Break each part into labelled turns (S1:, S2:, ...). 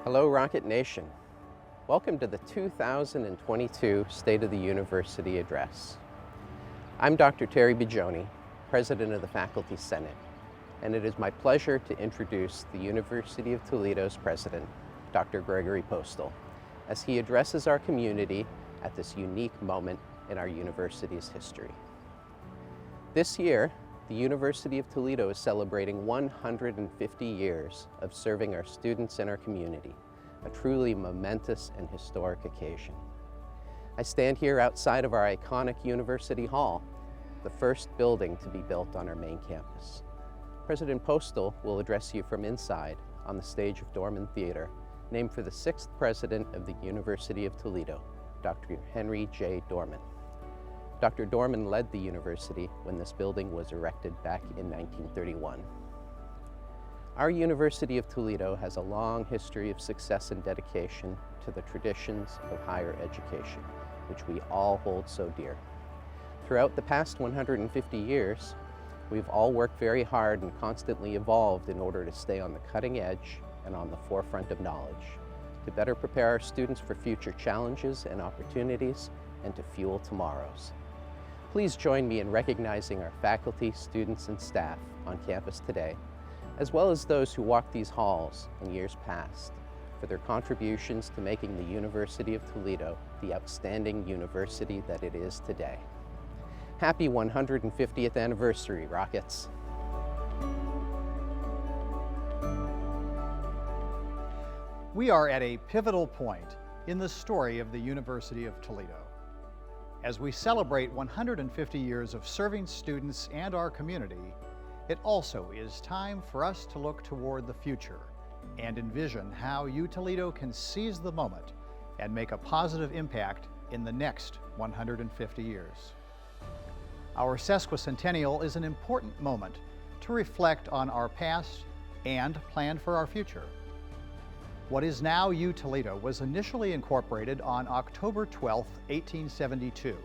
S1: Hello, Rocket Nation. Welcome to the 2022 State of the University Address. I'm Dr. Terry Bigioni, President of the Faculty Senate, and it is my pleasure to introduce the University of Toledo's President, Dr. Gregory Postal, as he addresses our community at this unique moment in our university's history. This year, the University of Toledo is celebrating 150 years of serving our students and our community, a truly momentous and historic occasion. I stand here outside of our iconic University Hall, the first building to be built on our main campus. President Postal will address you from inside on the stage of Dorman Theater, named for the 6th president of the University of Toledo, Dr. Henry J. Dorman. Dr. Dorman led the university when this building was erected back in 1931. Our University of Toledo has a long history of success and dedication to the traditions of higher education, which we all hold so dear. Throughout the past 150 years, we've all worked very hard and constantly evolved in order to stay on the cutting edge and on the forefront of knowledge, to better prepare our students for future challenges and opportunities, and to fuel tomorrows. Please join me in recognizing our faculty, students, and staff on campus today, as well as those who walked these halls in years past, for their contributions to making the University of Toledo the outstanding university that it is today. Happy 150th anniversary, Rockets!
S2: We are at a pivotal point in the story of the University of Toledo. As we celebrate 150 years of serving students and our community, it also is time for us to look toward the future and envision how UToledo can seize the moment and make a positive impact in the next 150 years. Our sesquicentennial is an important moment to reflect on our past and plan for our future. What is now UToledo was initially incorporated on October 12, 1872.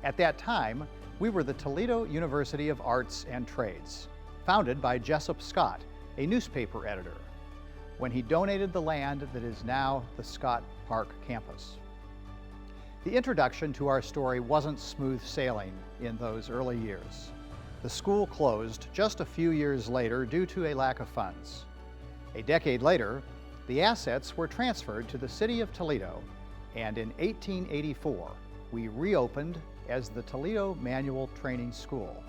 S2: At that time, we were the Toledo University of Arts and Trades, founded by Jessup Scott, a newspaper editor, when he donated the land that is now the Scott Park campus. The introduction to our story wasn't smooth sailing in those early years. The school closed just a few years later due to a lack of funds. A decade later, the assets were transferred to the city of Toledo, and in 1884, we reopened as the Toledo Manual Training School.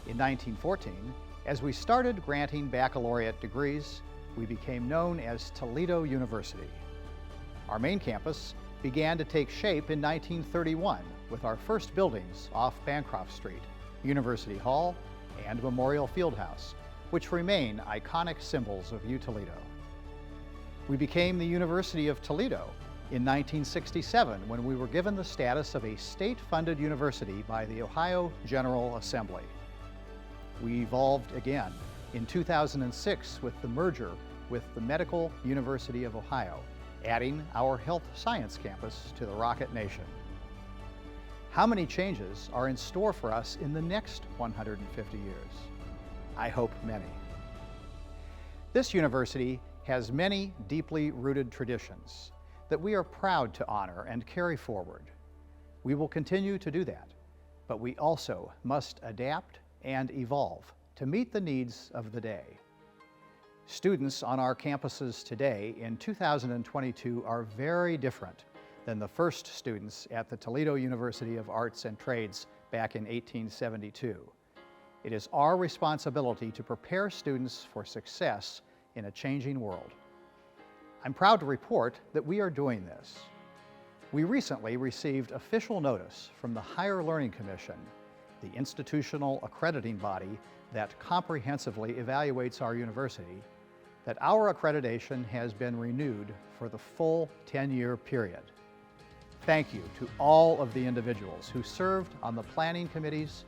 S2: In 1914, as we started granting baccalaureate degrees, we became known as Toledo University. Our main campus began to take shape in 1931 with our first buildings off Bancroft Street, University Hall and Memorial Fieldhouse, which remain iconic symbols of UToledo. We became the University of Toledo in 1967 when we were given the status of a state-funded university by the Ohio General Assembly. We evolved again in 2006 with the merger with the Medical University of Ohio, adding our health science campus to the Rocket Nation. How many changes are in store for us in the next 150 years? I hope many. This university has many deeply rooted traditions that we are proud to honor and carry forward. We will continue to do that, but we also must adapt and evolve to meet the needs of the day. Students on our campuses today in 2022 are very different than the first students at the Toledo University of Arts and Trades back in 1872. It is our responsibility to prepare students for success in a changing world. I'm proud to report that we are doing this. We recently received official notice from the Higher Learning Commission, the institutional accrediting body that comprehensively evaluates our university, that our accreditation has been renewed for the full 10-year period. Thank you to all of the individuals who served on the planning committees,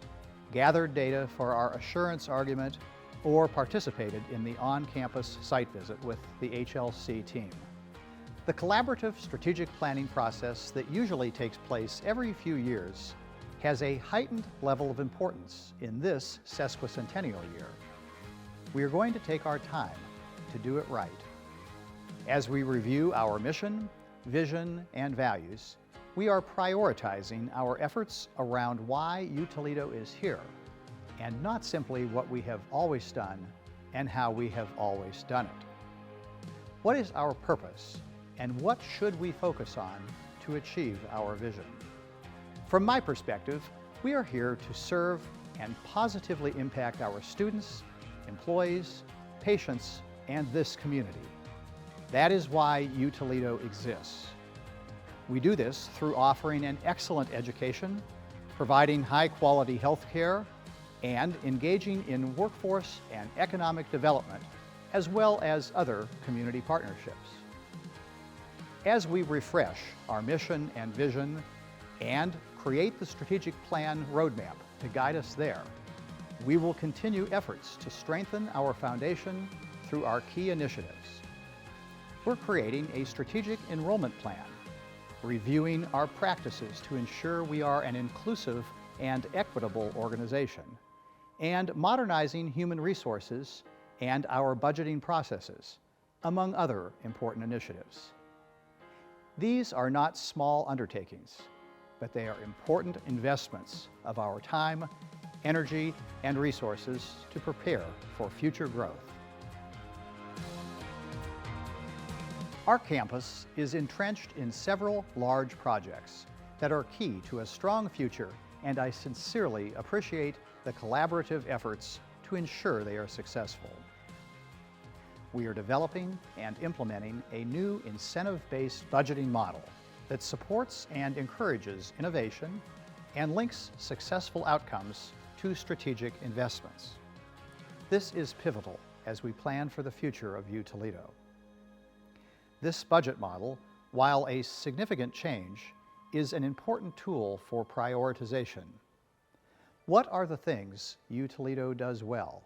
S2: gathered data for our assurance argument, or participated in the on-campus site visit with the HLC team. The collaborative strategic planning process that usually takes place every few years has a heightened level of importance in this sesquicentennial year. We are going to take our time to do it right. As we review our mission, vision, and values, we are prioritizing our efforts around why UToledo is here, and not simply what we have always done and how we have always done it. What is our purpose, and what should we focus on to achieve our vision? From my perspective, we are here to serve and positively impact our students, employees, patients, and this community. That is why UToledo exists. We do this through offering an excellent education, providing high-quality health care, and engaging in workforce and economic development, as well as other community partnerships. As we refresh our mission and vision and create the strategic plan roadmap to guide us there, we will continue efforts to strengthen our foundation through our key initiatives. We're creating a strategic enrollment plan, reviewing our practices to ensure we are an inclusive and equitable organization, and modernizing human resources and our budgeting processes, among other important initiatives. These are not small undertakings, but they are important investments of our time, energy, and resources to prepare for future growth. Our campus is entrenched in several large projects that are key to a strong future, and I sincerely appreciate the collaborative efforts to ensure they are successful. We are developing and implementing a new incentive-based budgeting model that supports and encourages innovation and links successful outcomes to strategic investments. This is pivotal as we plan for the future of UToledo. This budget model, while a significant change, is an important tool for prioritization. What are the things UToledo does well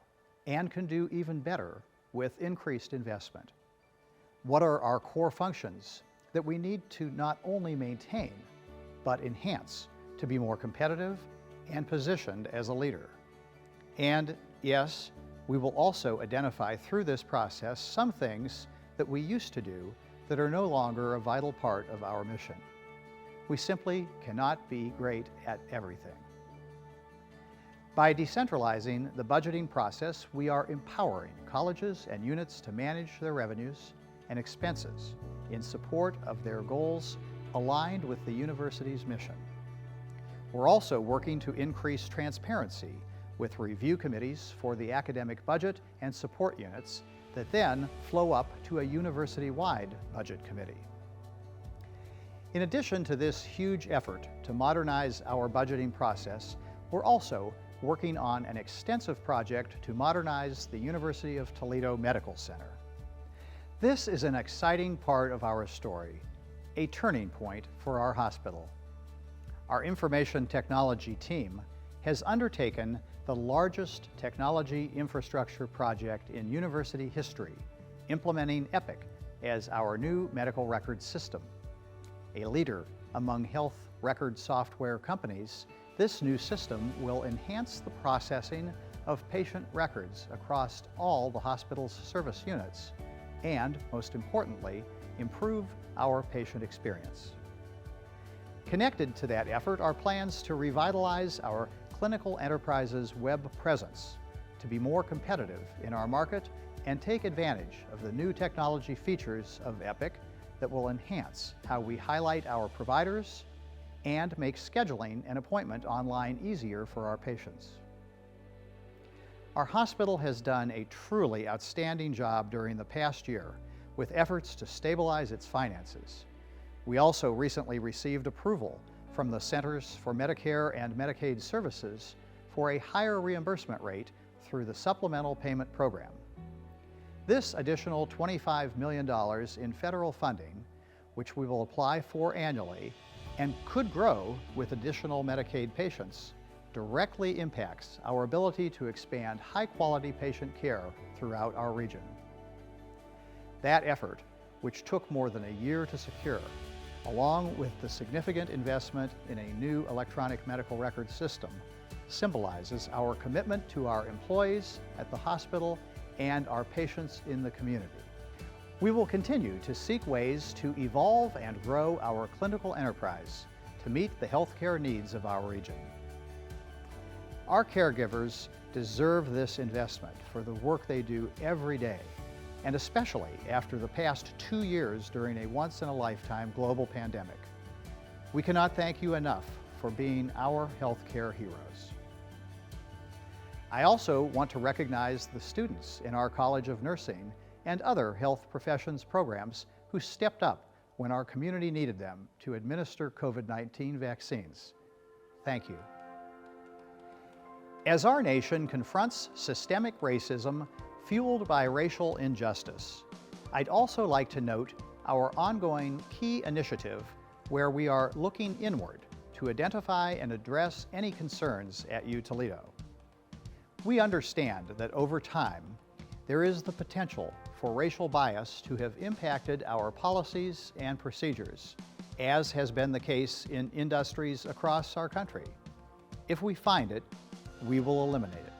S2: and can do even better with increased investment? What are our core functions that we need to not only maintain, but enhance to be more competitive and positioned as a leader? And yes, we will also identify through this process some things that we used to do that are no longer a vital part of our mission. We simply cannot be great at everything. By decentralizing the budgeting process, we are empowering colleges and units to manage their revenues and expenses in support of their goals aligned with the university's mission. We're also working to increase transparency with review committees for the academic budget and support units that then flow up to a university-wide budget committee. In addition to this huge effort to modernize our budgeting process, we're also working on an extensive project to modernize the University of Toledo Medical Center. This is an exciting part of our story, a turning point for our hospital. Our information technology team has undertaken the largest technology infrastructure project in university history, implementing Epic as our new medical record system. A leader among health record software companies, this new system will enhance the processing of patient records across all the hospital's service units and, most importantly, improve our patient experience. Connected to that effort are plans to revitalize our Clinical Enterprises web presence to be more competitive in our market and take advantage of the new technology features of Epic that will enhance how we highlight our providers and make scheduling an appointment online easier for our patients. Our hospital has done a truly outstanding job during the past year with efforts to stabilize its finances. We also recently received approval from the Centers for Medicare and Medicaid Services for a higher reimbursement rate through the Supplemental Payment Program. This additional $25 million in federal funding, which we will apply for annually and could grow with additional Medicaid patients, directly impacts our ability to expand high-quality patient care throughout our region. That effort, which took more than a year to secure, along with the significant investment in a new electronic medical record system, symbolizes our commitment to our employees at the hospital and our patients in the community. We will continue to seek ways to evolve and grow our clinical enterprise to meet the healthcare needs of our region. Our caregivers deserve this investment for the work they do every day, and especially after the past 2 years during a once-in-a-lifetime global pandemic. We cannot thank you enough for being our healthcare heroes. I also want to recognize the students in our College of Nursing and other health professions programs who stepped up when our community needed them to administer COVID-19 vaccines. Thank you. As our nation confronts systemic racism fueled by racial injustice, I'd also like to note our ongoing key initiative where we are looking inward to identify and address any concerns at UToledo. We understand that over time, there is the potential for racial bias to have impacted our policies and procedures, as has been the case in industries across our country. If we find it, we will eliminate it.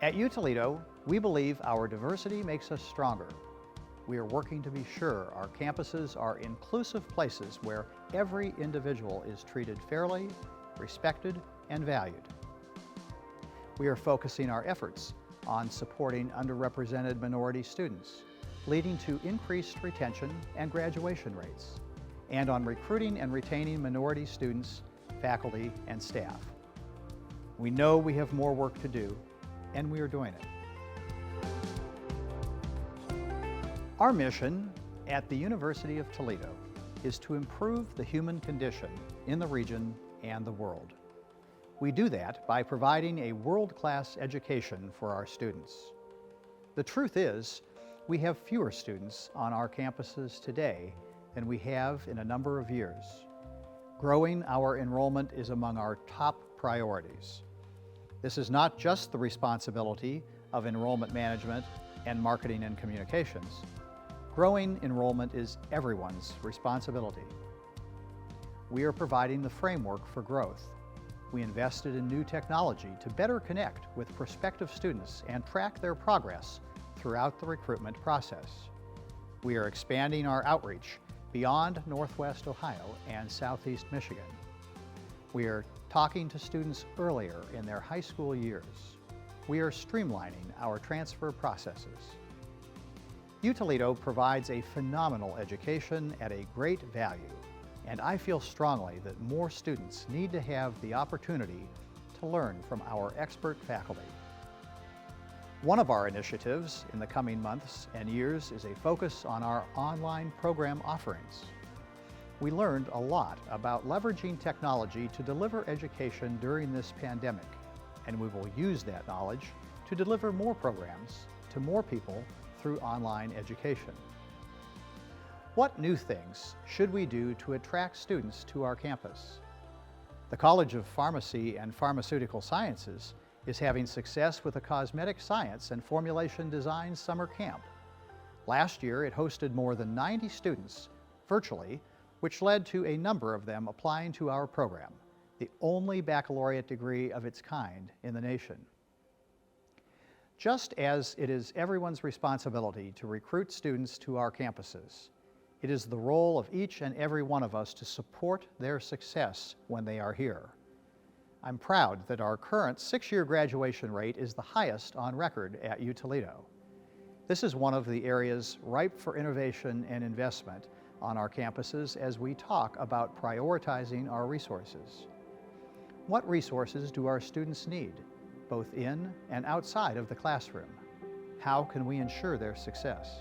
S2: At UToledo, we believe our diversity makes us stronger. We are working to be sure our campuses are inclusive places where every individual is treated fairly, respected, and valued. We are focusing our efforts on supporting underrepresented minority students, leading to increased retention and graduation rates, and on recruiting and retaining minority students, faculty, and staff. We know we have more work to do, and we are doing it. Our mission at the University of Toledo is to improve the human condition in the region and the world. We do that by providing a world-class education for our students. The truth is, we have fewer students on our campuses today than we have in a number of years. Growing our enrollment is among our top priorities. This is not just the responsibility of enrollment management and marketing and communications. Growing enrollment is everyone's responsibility. We are providing the framework for growth. We invested in new technology to better connect with prospective students and track their progress throughout the recruitment process. We are expanding our outreach beyond Northwest Ohio and Southeast Michigan. We are talking to students earlier in their high school years. We are streamlining our transfer processes. UToledo provides a phenomenal education at a great value, and I feel strongly that more students need to have the opportunity to learn from our expert faculty. One of our initiatives in the coming months and years is a focus on our online program offerings. We learned a lot about leveraging technology to deliver education during this pandemic, and we will use that knowledge to deliver more programs to more people through online education. What new things should we do to attract students to our campus? The College of Pharmacy and Pharmaceutical Sciences is having success with a cosmetic science and formulation design summer camp. Last year, it hosted more than 90 students virtually, which led to a number of them applying to our program, the only baccalaureate degree of its kind in the nation. Just as it is everyone's responsibility to recruit students to our campuses, it is the role of each and every one of us to support their success when they are here. I'm proud that our current 6-year graduation rate is the highest on record at UToledo. This is one of the areas ripe for innovation and investment on our campuses as we talk about prioritizing our resources. What resources do our students need, both in and outside of the classroom? How can we ensure their success?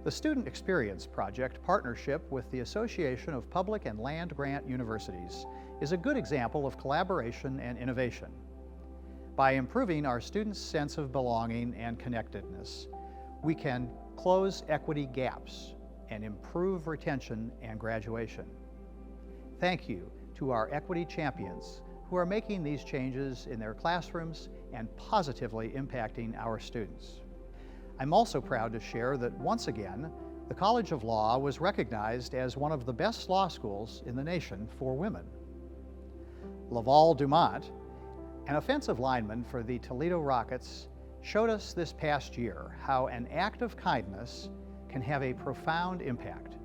S2: The Student Experience Project partnership with the Association of Public and Land-Grant Universities is a good example of collaboration and innovation. By improving our students' sense of belonging and connectedness, we can close equity gaps and improve retention and graduation. Thank you to our equity champions who are making these changes in their classrooms and positively impacting our students. I'm also proud to share that once again, the College of Law was recognized as one of the best law schools in the nation for women. Laval Dumont, an offensive lineman for the Toledo Rockets, showed us this past year how an act of kindness can have a profound impact.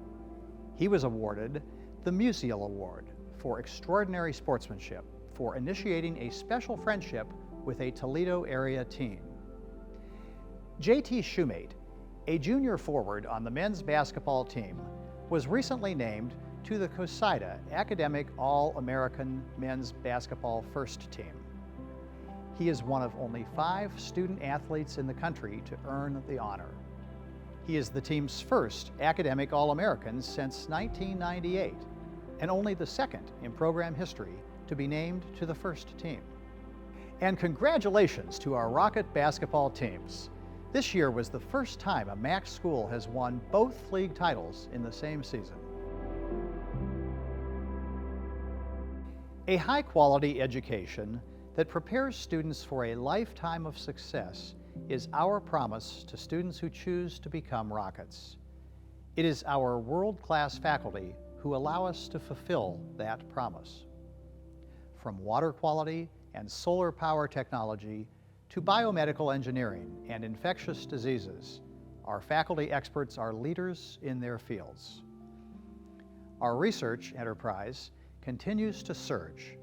S2: He was awarded the Musial Award for extraordinary sportsmanship for initiating a special friendship with a Toledo area team. J.T. Shoemate, a junior forward on the men's basketball team, was recently named to the COSIDA Academic All-American Men's Basketball First Team. He is one of only 5 student athletes in the country to earn the honor. He is the team's first academic All-American since 1998, and only the second in program history to be named to the first team. And congratulations to our Rocket basketball teams. This year was the first time a MAC school has won both league titles in the same season. A high-quality education that prepares students for a lifetime of success is our promise to students who choose to become Rockets. It is our world-class faculty who allow us to fulfill that promise. From water quality and solar power technology to biomedical engineering and infectious diseases, our faculty experts are leaders in their fields. Our research enterprise continues to surge.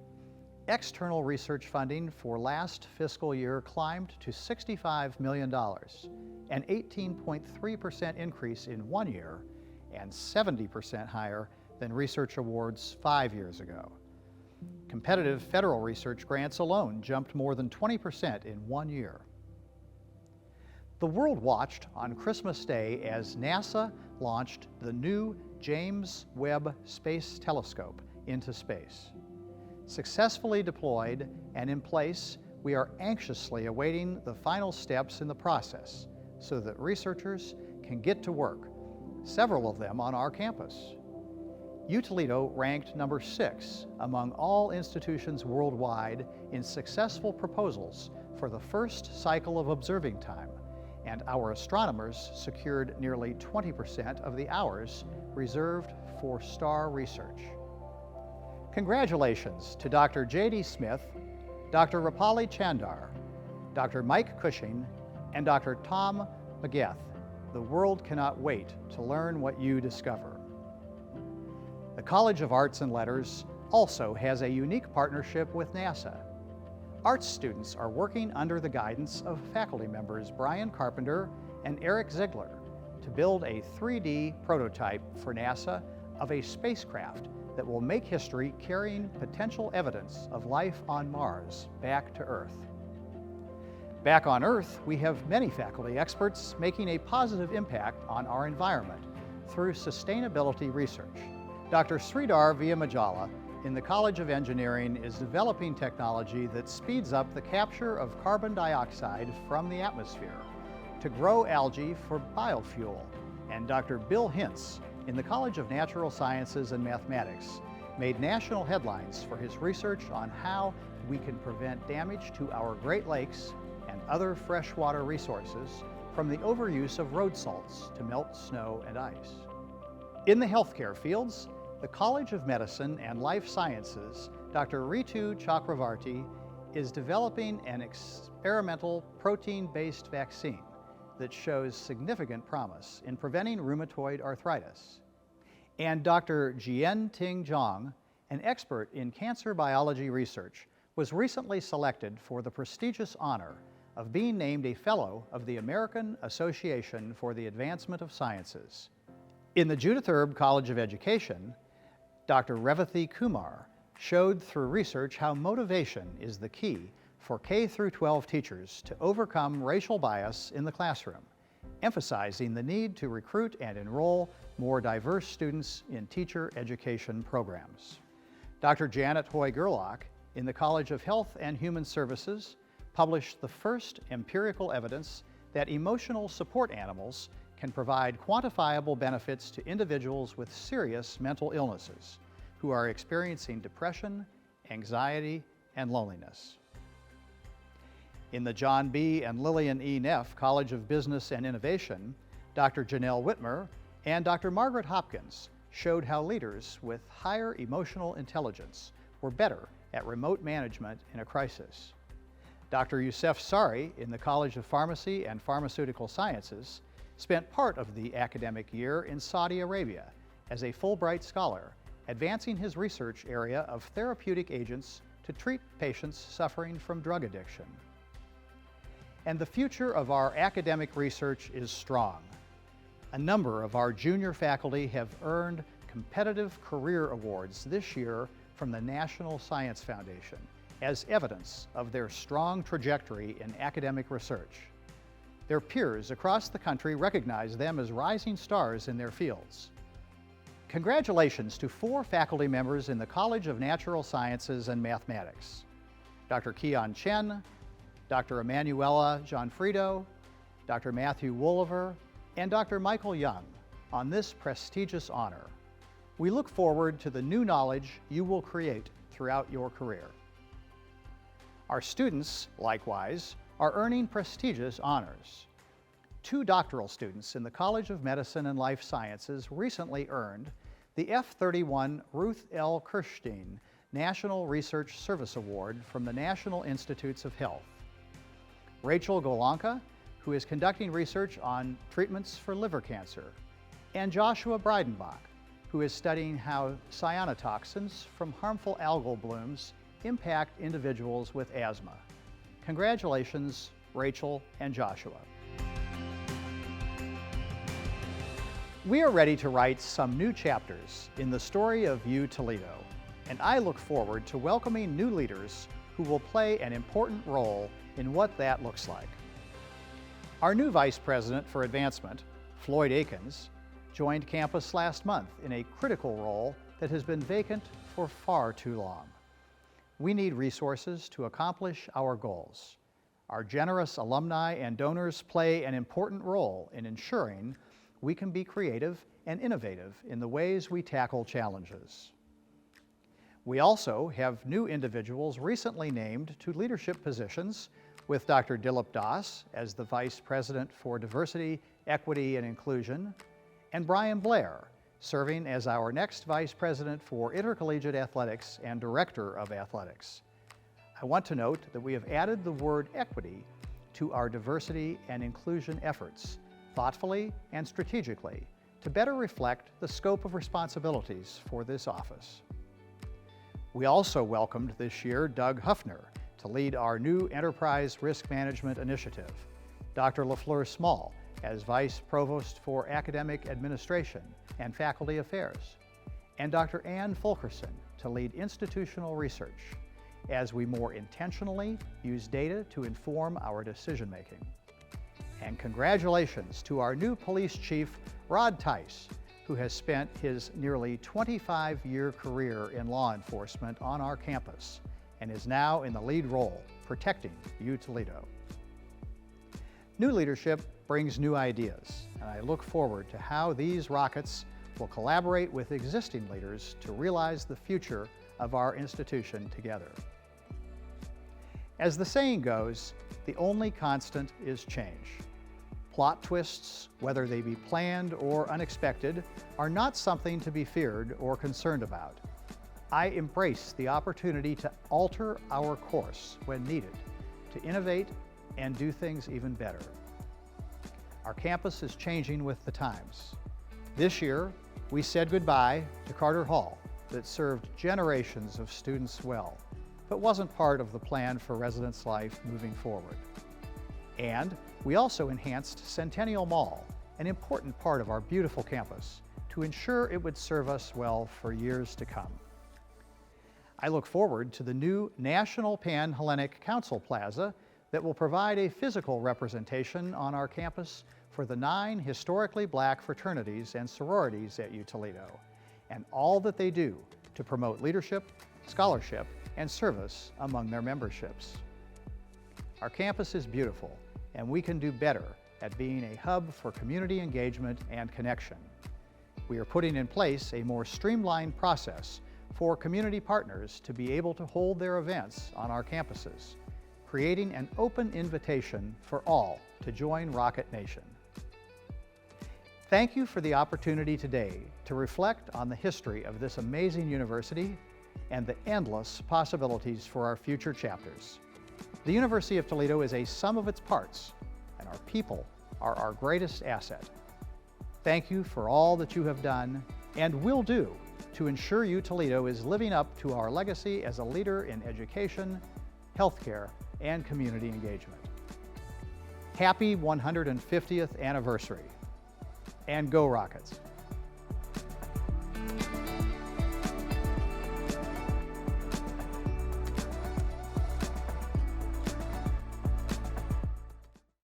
S2: External research funding for last fiscal year climbed to $65 million, an 18.3% increase in 1 year and 70% higher than research awards 5 years ago. Competitive federal research grants alone jumped more than 20% in 1 year. The world watched on Christmas Day as NASA launched the new James Webb Space Telescope into space. Successfully deployed and in place, we are anxiously awaiting the final steps in the process so that researchers can get to work, several of them on our campus. UToledo ranked number 6 among all institutions worldwide in successful proposals for the first cycle of observing time, and our astronomers secured nearly 20% of the hours reserved for star research. Congratulations to Dr. J.D. Smith, Dr. Rapali Chandar, Dr. Mike Cushing, and Dr. Tom McGeth. The world cannot wait to learn what you discover. The College of Arts and Letters also has a unique partnership with NASA. Arts students are working under the guidance of faculty members Brian Carpenter and Eric Ziegler to build a 3D prototype for NASA of a spacecraft that will make history carrying potential evidence of life on Mars back to Earth. Back on Earth, we have many faculty experts making a positive impact on our environment through sustainability research. Dr. Sridhar Vijayamajala in the College of Engineering is developing technology that speeds up the capture of carbon dioxide from the atmosphere to grow algae for biofuel. And Dr. Bill Hintz in the College of Natural Sciences and Mathematics made national headlines for his research on how we can prevent damage to our Great Lakes and other freshwater resources from the overuse of road salts to melt snow and ice. In the healthcare fields, the College of Medicine and Life Sciences, Dr. Ritu Chakravarti, is developing an experimental protein-based vaccine that shows significant promise in preventing rheumatoid arthritis. And Dr. Jian-Ting Zhang, an expert in cancer biology research, was recently selected for the prestigious honor of being named a Fellow of the American Association for the Advancement of Sciences. In the Judith Erb College of Education, Dr. Revathi Kumar showed through research how motivation is the key for K-12 teachers to overcome racial bias in the classroom, emphasizing the need to recruit and enroll more diverse students in teacher education programs. Dr. Janet Hoy-Gerlach in the College of Health and Human Services published the first empirical evidence that emotional support animals can provide quantifiable benefits to individuals with serious mental illnesses who are experiencing depression, anxiety, and loneliness. In the John B. and Lillian E. Neff College of Business and Innovation, Dr. Janelle Whitmer and Dr. Margaret Hopkins showed how leaders with higher emotional intelligence were better at remote management in a crisis. Dr. Youssef Sari in the College of Pharmacy and Pharmaceutical Sciences spent part of the academic year in Saudi Arabia as a Fulbright scholar, advancing his research area of therapeutic agents to treat patients suffering from drug addiction. And the future of our academic research is strong. A number of our junior faculty have earned competitive career awards this year from the National Science Foundation as evidence of their strong trajectory in academic research. Their peers across the country recognize them as rising stars in their fields. Congratulations to 4 faculty members in the College of Natural Sciences and Mathematics: Dr. Keon Chen, Dr. Emanuela Gianfrido, Dr. Matthew Wooliver, and Dr. Michael Young on this prestigious honor. We look forward to the new knowledge you will create throughout your career. Our students, likewise, are earning prestigious honors. 2 doctoral students in the College of Medicine and Life Sciences recently earned the F31 Ruth L. Kirstein National Research Service Award from the National Institutes of Health. Rachel Golanka, who is conducting research on treatments for liver cancer, and Joshua Breidenbach, who is studying how cyanotoxins from harmful algal blooms impact individuals with asthma. Congratulations, Rachel and Joshua. We are ready to write some new chapters in the story of UToledo, and I look forward to welcoming new leaders who will play an important role in what that looks like. Our new Vice President for Advancement, Floyd Akins, joined campus last month in a critical role that has been vacant for far too long. We need resources to accomplish our goals. Our generous alumni and donors play an important role in ensuring we can be creative and innovative in the ways we tackle challenges. We also have new individuals recently named to leadership positions, with Dr. Dilip Das as the Vice President for Diversity, Equity, and Inclusion, and Brian Blair serving as our next Vice President for Intercollegiate Athletics and Director of Athletics. I want to note that we have added the word equity to our diversity and inclusion efforts, thoughtfully and strategically, to better reflect the scope of responsibilities for this office. We also welcomed this year Doug Huffner to lead our new Enterprise Risk Management Initiative, Dr. LaFleur Small as Vice Provost for Academic Administration and Faculty Affairs, and Dr. Ann Fulkerson to lead institutional research as we more intentionally use data to inform our decision-making. And congratulations to our new Police Chief, Rod Tice, who has spent his nearly 25-year career in law enforcement on our campus and is now in the lead role, protecting UToledo. New leadership brings new ideas, and I look forward to how these Rockets will collaborate with existing leaders to realize the future of our institution together. As the saying goes, the only constant is change. Plot twists, whether they be planned or unexpected, are not something to be feared or concerned about. I embrace the opportunity to alter our course when needed, to innovate and do things even better. Our campus is changing with the times. This year, we said goodbye to Carter Hall that served generations of students well, but wasn't part of the plan for residence life moving forward. And we also enhanced Centennial Mall, an important part of our beautiful campus, to ensure it would serve us well for years to come. I look forward to the new National Pan-Hellenic Council Plaza that will provide a physical representation on our campus for the 9 historically Black fraternities and sororities at UToledo, and all that they do to promote leadership, scholarship, and service among their memberships. Our campus is beautiful, and we can do better at being a hub for community engagement and connection. We are putting in place a more streamlined process for community partners to be able to hold their events on our campuses, creating an open invitation for all to join Rocket Nation. Thank you for the opportunity today to reflect on the history of this amazing university and the endless possibilities for our future chapters. The University of Toledo is a sum of its parts, and our people are our greatest asset. Thank you for all that you have done and will do to ensure UToledo is living up to our legacy as a leader in education, healthcare, and community engagement. Happy 150th anniversary, and go Rockets!